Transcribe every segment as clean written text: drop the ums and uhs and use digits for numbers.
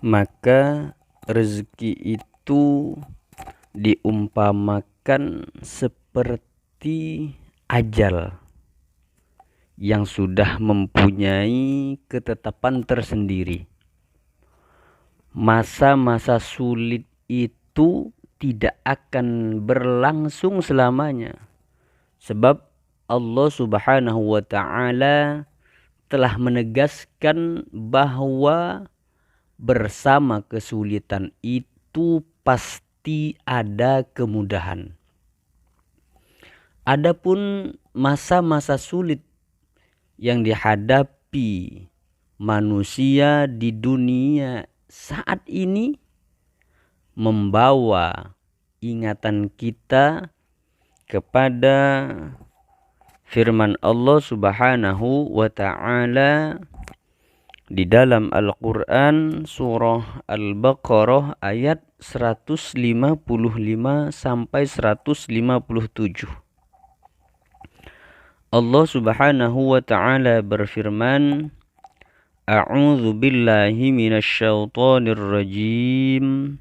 Maka rezeki itu diumpamakan seperti ajal yang sudah mempunyai ketetapan tersendiri. Masa-masa sulit itu tidak akan berlangsung selamanya, sebab Allah Subhanahu wa ta'ala telah menegaskan bahwa bersama kesulitan itu pasti ada kemudahan. Adapun masa-masa sulit yang dihadapi manusia di dunia saat ini membawa ingatan kita kepada firman Allah Subhanahu wa ta'ala di dalam Al-Quran surah Al-Baqarah ayat 155 sampai 157. Allah Subhanahu wa ta'ala berfirman, A'udzu billahi minasyaitonir rajim.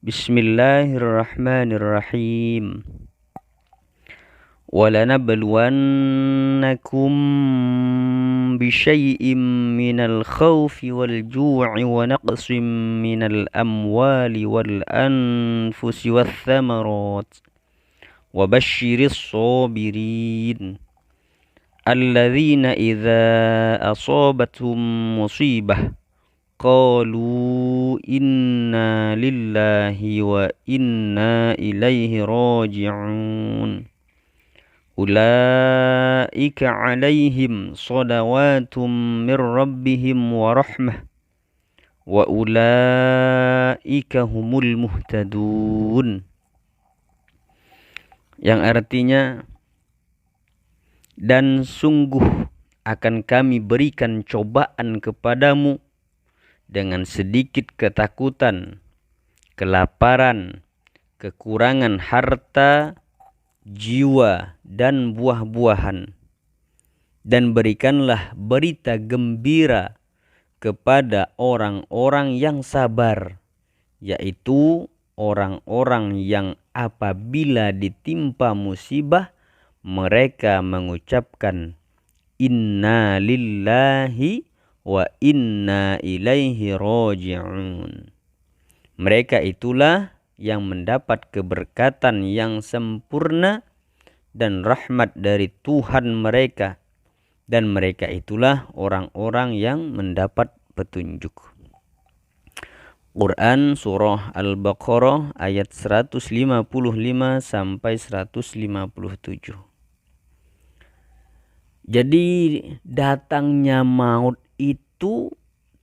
Bismillahirrahmanirrahim. وَلَنَبْلُوَنَّكُمْ بِشَيْءٍ مِّنَ الْخَوْفِ وَالْجُوعِ وَنَقْصٍ مِّنَ الْأَمْوَالِ وَالْأَنفُسِ وَالثَّمَرَاتِ وَبَشِّرِ الصَّابِرِينَ الَّذِينَ إِذَا أَصَابَتْهُم مُّصِيبَةٌ قَالُوا إِنَّا لِلَّهِ وَإِنَّا إِلَيْهِ رَاجِعُونَ أُولَئِكَ عَلَيْهِمْ صَلَوَاتٌ مِّن رَّبِّهِمْ وَرَحْمَةٌ وَأُولَئِكَ هُمُ الْمُهْتَدُونَ. Yang artinya, dan sungguh akan kami berikan cobaan kepadamu dengan sedikit ketakutan, kelaparan, kekurangan harta, jiwa, dan buah-buahan. Dan berikanlah berita gembira kepada orang-orang yang sabar, yaitu orang-orang yang apabila ditimpa musibah mereka mengucapkan inna lillahi wa inna ilaihi raji'un. Mereka itulah yang mendapat keberkatan yang sempurna dan rahmat dari Tuhan mereka, dan mereka itulah orang-orang yang mendapat petunjuk. Quran surah Al-Baqarah ayat 155 sampai 157. Jadi datangnya maut itu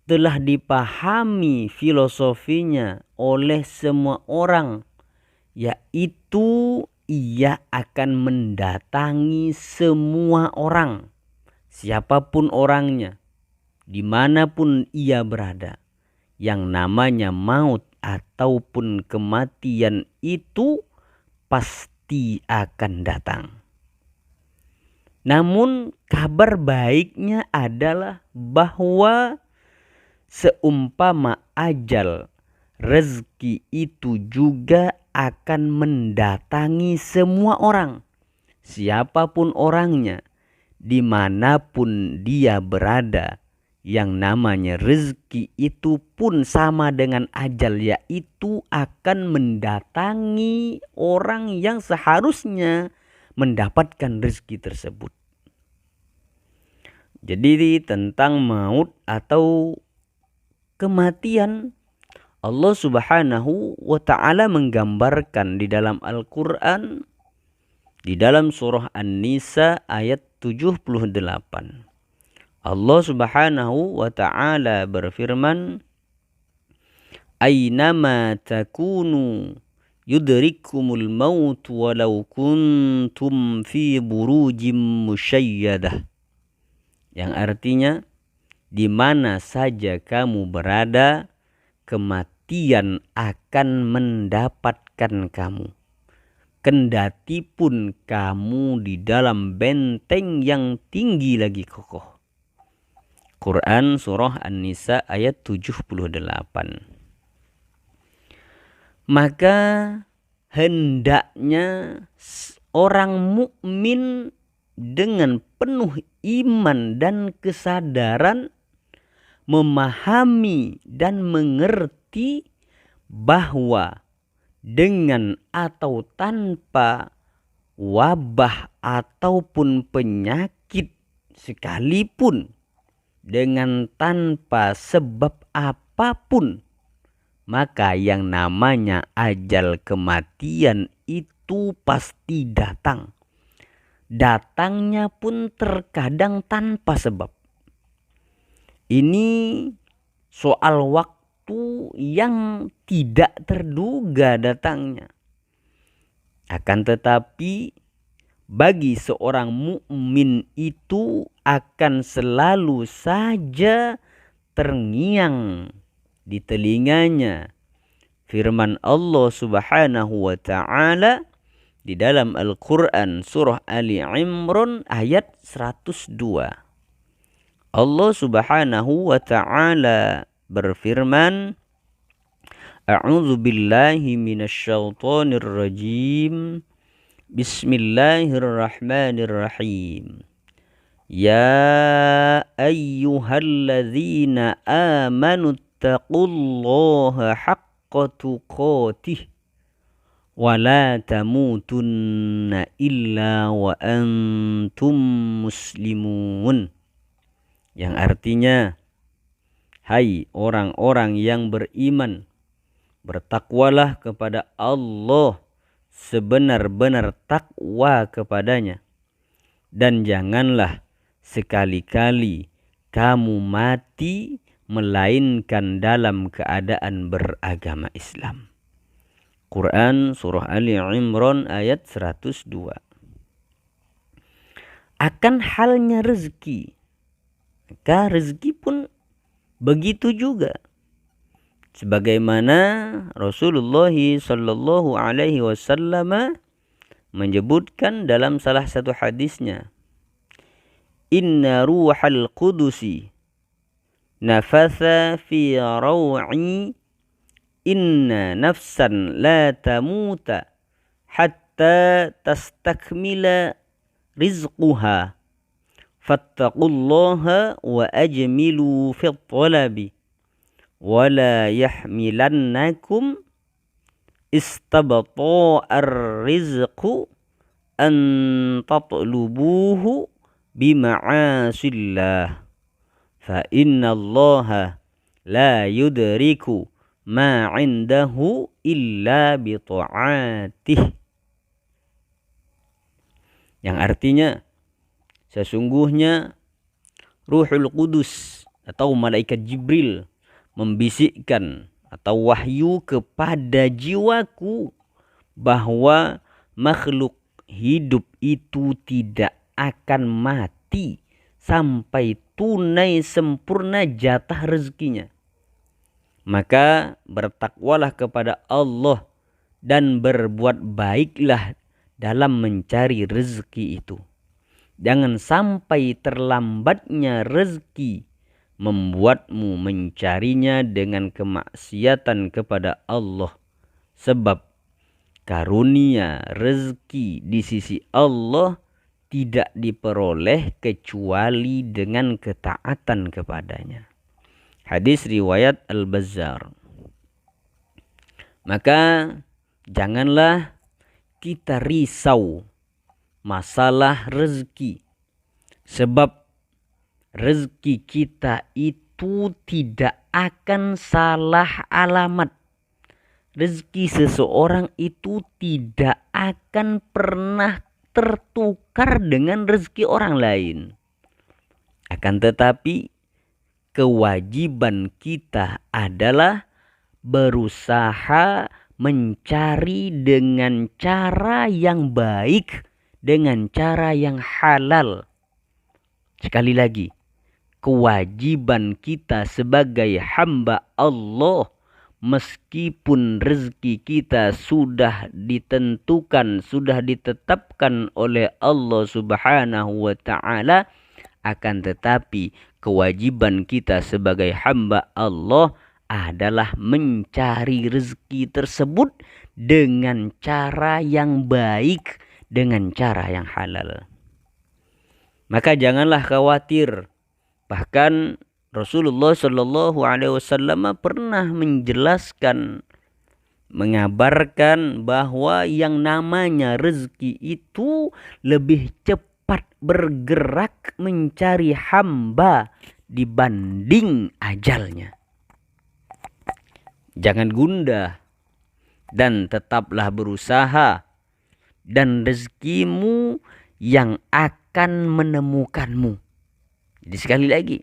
telah dipahami filosofinya oleh semua orang, yaitu ia akan mendatangi semua orang, siapapun orangnya, dimanapun ia berada. Yang namanya maut ataupun kematian itu pasti akan datang. Namun kabar baiknya adalah bahwa seumpama ajal, rezeki itu juga akan mendatangi semua orang, siapapun orangnya, dimanapun dia berada. Yang namanya rezeki itu pun sama dengan ajal, yaitu akan mendatangi orang yang seharusnya mendapatkan rezeki tersebut. Jadi tentang maut atau kematian, Allah Subhanahu wa ta'ala menggambarkan di dalam Al-Quran, di dalam surah An-Nisa ayat 78. Allah Subhanahu wa ta'ala berfirman, Aynama takunu yudrikumul maut walau kuntum fi burujim musyayyadah. Yang artinya, di mana saja kamu berada, kematian akan mendapatkan kamu. Kendati pun kamu di dalam benteng yang tinggi lagi kokoh. Quran surah An-Nisa ayat 78. Maka hendaknya orang mukmin dengan penuh iman dan kesadaran memahami dan mengerti bahwa dengan atau tanpa wabah ataupun penyakit sekalipun, dengan tanpa sebab apapun, maka yang namanya ajal kematian itu pasti datang. Datangnya pun terkadang tanpa sebab. Ini soal waktu yang tidak terduga datangnya. Akan tetapi bagi seorang mukmin itu akan selalu saja terngiang di telinganya firman Allah Subhanahu wa taala di dalam Al-Quran surah Ali Imran ayat 102. Allah Subhanahu wa ta'ala berfirman, A'udzu billahi minasyaitonir rajim. Bismillahirrahmanirrahim. Ya ayyuhalladzina amanu taqullaha haqqa tuqatih wa la tamutunna illa wa antum muslimun. Yang artinya, hai orang-orang yang beriman, bertakwalah kepada Allah sebenar-benar takwa kepadanya, dan janganlah sekali-kali kamu mati melainkan dalam keadaan beragama Islam. Quran surah Ali Imran ayat 102. Akan halnya rezeki, maka rezeki pun begitu juga. Sebagaimana Rasulullah sallallahu alaihi wasallam menyebutkan dalam salah satu hadisnya, Inna ruhal qudusi nafatha fi raw'i inna nafsan la tamuta hatta tastakmila rizquha fattaqullaha wa ajmilu fit talabi wa la yahmilannakum istabta'ar rizqu an tatlubuhu bima'asillah fa innallaha la yudriku ma indahu illa bi ta'atih. Yang artinya, sesungguhnya Ruhul Qudus atau malaikat Jibril membisikkan atau wahyu kepada jiwaku bahwa makhluk hidup itu tidak akan mati sampai tunai sempurna jatah rezekinya. Maka bertakwalah kepada Allah dan berbuat baiklah dalam mencari rezeki itu. Jangan sampai terlambatnya rezeki membuatmu mencarinya dengan kemaksiatan kepada Allah. Sebab karunia rezeki di sisi Allah tidak diperoleh kecuali dengan ketaatan kepadanya. Hadis riwayat Al-Bazzar. Maka janganlah kita risau masalah rezeki. Sebab rezeki kita itu tidak akan salah alamat. Rezeki seseorang itu tidak akan pernah tertukar dengan rezeki orang lain. Akan tetapi kewajiban kita adalah berusaha mencari dengan cara yang baik, dengan cara yang halal. Sekali lagi, kewajiban kita sebagai hamba Allah, meskipun rezeki kita sudah ditentukan, sudah ditetapkan oleh Allah Subhanahu wa ta'ala, Akan tetapi kewajiban kita sebagai hamba Allah adalah mencari rezeki tersebut dengan cara yang baik, dengan cara yang halal. Maka janganlah khawatir. Bahkan Rasulullah Shallallahu Alaihi Wasallam pernah menjelaskan, mengabarkan bahwa yang namanya rezeki itu lebih cepat bergerak mencari hamba dibanding ajalnya. Jangan gundah dan tetaplah berusaha, dan rezekimu yang akan menemukanmu. Jadi sekali lagi,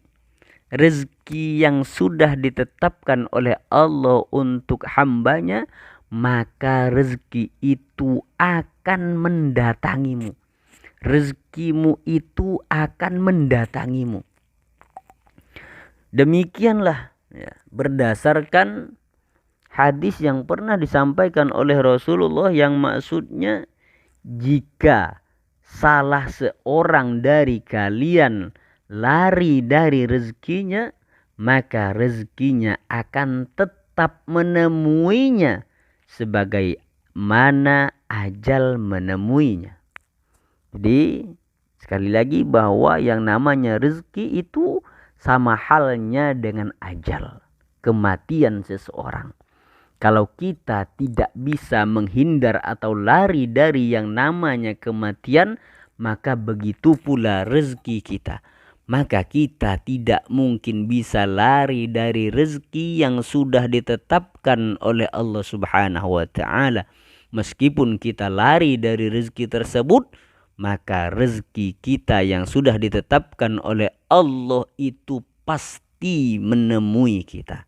rezeki yang sudah ditetapkan oleh Allah untuk hambanya, maka rezeki itu akan mendatangimu. Rezekimu itu akan mendatangimu. Demikianlah ya, berdasarkan hadis yang pernah disampaikan oleh Rasulullah, yang maksudnya jika salah seorang dari kalian lari dari rezekinya, maka rezekinya akan tetap menemuinya sebagaimana ajal menemuinya. Jadi sekali lagi bahwa yang namanya rezeki itu sama halnya dengan ajal, kematian seseorang. Kalau kita tidak bisa menghindar atau lari dari yang namanya kematian, maka begitu pula rezeki kita. Maka kita tidak mungkin bisa lari dari rezeki yang sudah ditetapkan oleh Allah Subhanahu wa Ta'ala. Meskipun kita lari dari rezeki tersebut, maka rezeki kita yang sudah ditetapkan oleh Allah itu pasti menemui kita.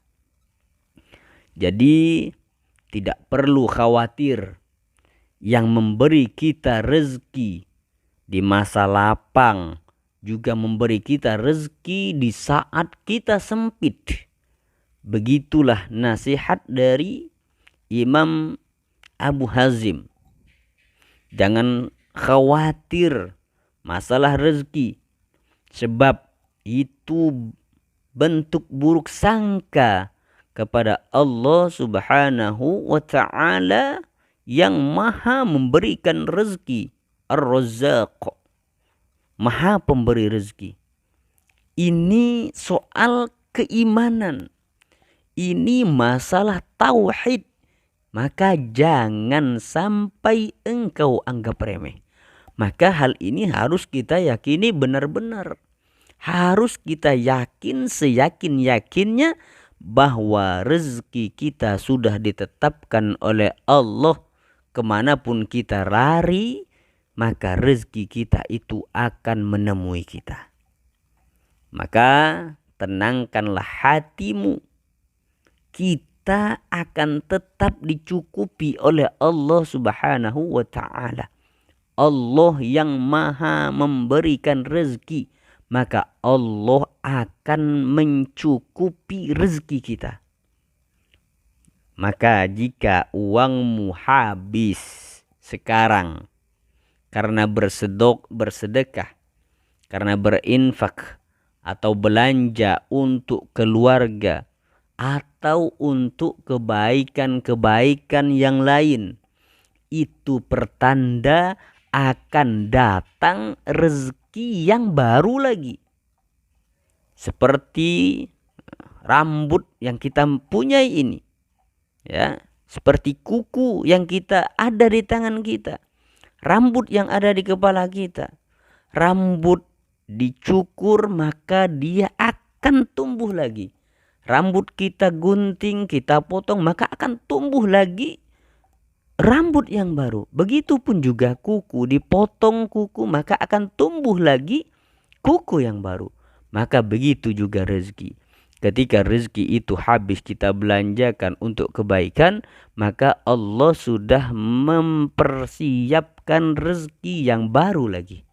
Jadi tidak perlu khawatir. Yang memberi kita rezeki di masa lapang juga memberi kita rezeki di saat kita sempit. Begitulah nasihat dari Imam Abu Hazim. Jangan khawatir masalah rezeki, sebab itu bentuk buruk sangka kepada Allah Subhanahu wa Ta'ala yang maha memberikan rezeki. Ar-Razzaq, maha pemberi rezeki. Ini soal keimanan, ini masalah tauhid. Maka jangan sampai engkau anggap remeh. Maka hal ini harus kita yakini benar-benar. Harus kita yakin seyakin-yakinnya bahwa rezeki kita sudah ditetapkan oleh Allah. Kemanapun kita lari, maka rezeki kita itu akan menemui kita. Maka tenangkanlah hatimu. Kita akan tetap dicukupi oleh Allah Subhanahu wa Ta'ala. Allah yang maha memberikan rezeki, maka Allah akan mencukupi rezeki kita. Maka jika uangmu habis sekarang karena bersedekah, karena berinfak atau belanja untuk keluarga atau untuk kebaikan-kebaikan yang lain, itu pertanda akan datang rezeki yang baru lagi. Seperti rambut yang kita punyai ini, ya, seperti kuku yang kita ada di tangan kita, rambut yang ada di kepala kita. Rambut dicukur maka dia akan tumbuh lagi. Rambut kita gunting, kita potong, maka akan tumbuh lagi rambut yang baru. Begitupun juga kuku, dipotong kuku maka akan tumbuh lagi kuku yang baru. Maka begitu juga rezeki. Ketika rezeki itu habis kita belanjakan untuk kebaikan, maka Allah sudah mempersiapkan rezeki yang baru lagi.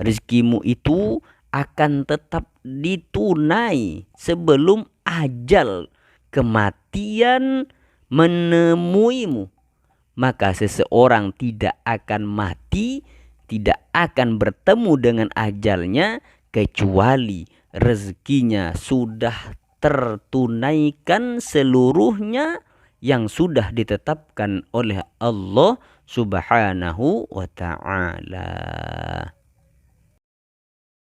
Rezekimu itu akan tetap ditunai sebelum ajal kematian menemuimu. Maka seseorang tidak akan mati, tidak akan bertemu dengan ajalnya kecuali rezekinya sudah tertunaikan seluruhnya yang sudah ditetapkan oleh Allah Subhanahu wa ta'ala.